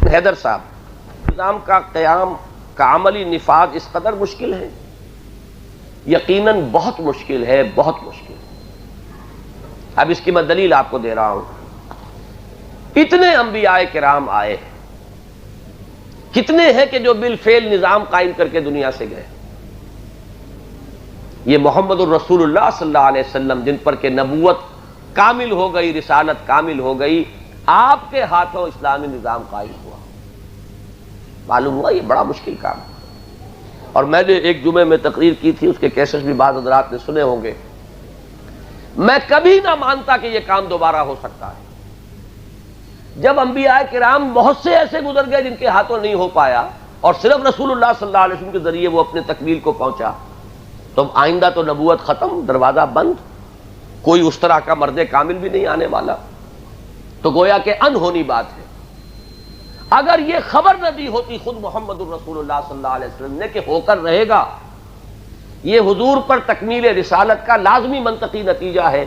حیدر صاحب، نظام کا قیام کا عملی نفاذ اس قدر مشکل ہے، یقیناً بہت مشکل ہے، بہت مشکل ہے۔ اب اس کی میں دلیل آپ کو دے رہا ہوں۔ اتنے انبیاء کرام آئے، کتنے ہیں کہ جو بالفعل نظام قائم کر کے دنیا سے گئے؟ یہ محمد الرسول اللہ صلی اللہ علیہ وسلم جن پر کہ نبوت کامل ہو گئی، رسالت کامل ہو گئی، آپ کے ہاتھوں اسلامی نظام قائم ہوا۔ معلوم ہوا یہ بڑا مشکل کام ہے۔ اور میں نے ایک جمعے میں تقریر کی تھی، اس کے کیسٹ بھی بعض حضرات نے سنے ہوں گے۔ میں کبھی نہ مانتا کہ یہ کام دوبارہ ہو سکتا ہے۔ جب انبیاء کرام بہت سے ایسے گزر گئے جن کے ہاتھوں نہیں ہو پایا، اور صرف رسول اللہ صلی اللہ علیہ وسلم کے ذریعے وہ اپنے تکمیل کو پہنچا، تو آئندہ تو نبوت ختم، دروازہ بند، کوئی اس طرح کا مرد کامل بھی نہیں آنے والا۔ تو گویا کہ انہونی بات ہے۔ اگر یہ خبر نہ دی ہوتی خود محمد الرسول اللہ صلی اللہ علیہ وسلم نے کہ ہو کر رہے گا، یہ حضور پر تکمیل رسالت کا لازمی منطقی نتیجہ ہے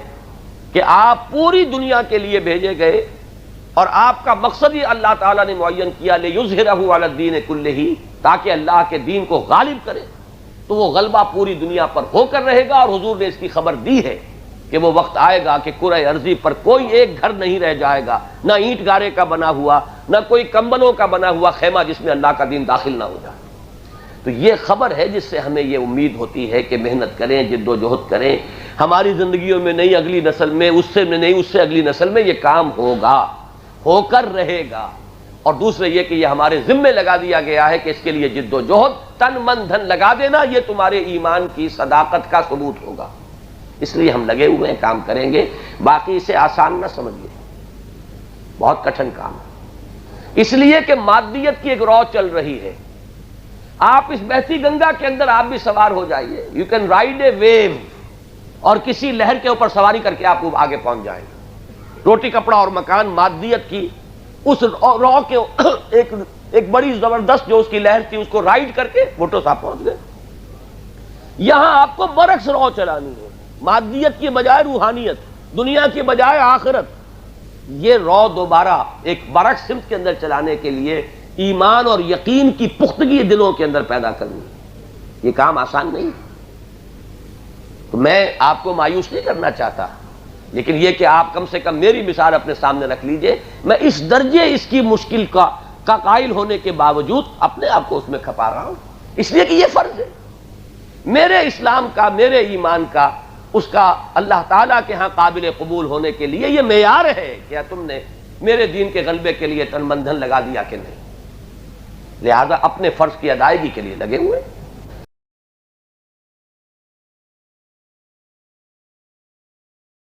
کہ آپ پوری دنیا کے لیے بھیجے گئے، اور آپ کا مقصد ہی اللہ تعالیٰ نے معین کیا لِیُظْہِرَہُ عَلَى الدِّینِ کُلِّہِ، تاکہ اللہ کے دین کو غالب کرے۔ تو وہ غلبہ پوری دنیا پر ہو کر رہے گا، اور حضور نے اس کی خبر دی ہے کہ وہ وقت آئے گا کہ کرۂ ارضی پر کوئی ایک گھر نہیں رہ جائے گا، نہ اینٹ گارے کا بنا ہوا، نہ کوئی کمبنوں کا بنا ہوا خیمہ جس میں اللہ کا دین داخل نہ ہو جائے۔ تو یہ خبر ہے جس سے ہمیں یہ امید ہوتی ہے کہ محنت کریں، جد و جہد کریں، ہماری زندگیوں میں نہیں، اگلی نسل میں، اس سے نہیں، اس سے اگلی نسل میں یہ کام ہوگا، ہو کر رہے گا۔ اور دوسرے یہ کہ یہ ہمارے ذمے لگا دیا گیا ہے کہ اس کے لیے جد و جہد، تن من دھن لگا دینا، یہ تمہارے ایمان کی صداقت کا ثبوت ہوگا۔ اس لیے ہم لگے ہوئے ہیں، کام کریں گے۔ باقی اسے آسان نہ سمجھیے، بہت کٹھن کام ہے، اس لیے کہ مادیت کی ایک رو چل رہی ہے۔ آپ اس بہتی گنگا کے اندر آپ بھی سوار ہو جائیے، you can ride a wave, اور کسی لہر کے اوپر سواری کر کے آپ آگے پہنچ جائیں گے۔ روٹی کپڑا اور مکان، مادیت کی اس رو کے ایک بڑی زبردست جو اس کی لہر تھی، اس کو رائڈ کر کے بھٹو صاحب پہنچ گئے۔ یہاں آپ کو برعکس رو چلانی ہے، مادیت کی بجائے روحانیت، دنیا کی بجائے آخرت۔ یہ رو دوبارہ ایک برعکس سمت کے اندر چلانے کے لیے ایمان اور یقین کی پختگی دلوں کے اندر پیدا کرنی ہے۔ یہ کام آسان نہیں۔ تو میں آپ کو مایوس نہیں کرنا چاہتا، لیکن یہ کہ آپ کم سے کم میری مثال اپنے سامنے رکھ لیجئے۔ میں اس درجے اس کی مشکل کا قائل ہونے کے باوجود اپنے آپ کو اس میں کھپا رہا ہوں، اس لیے کہ یہ فرض ہے میرے اسلام کا، میرے ایمان کا، اس کا اللہ تعالیٰ کے ہاں قابل قبول ہونے کے لیے یہ معیار ہے کہ تم نے میرے دین کے غلبے کے لیے تن من دھن لگا دیا کہ نہیں۔ لہذا اپنے فرض کی ادائیگی کے لیے لگے ہوئے۔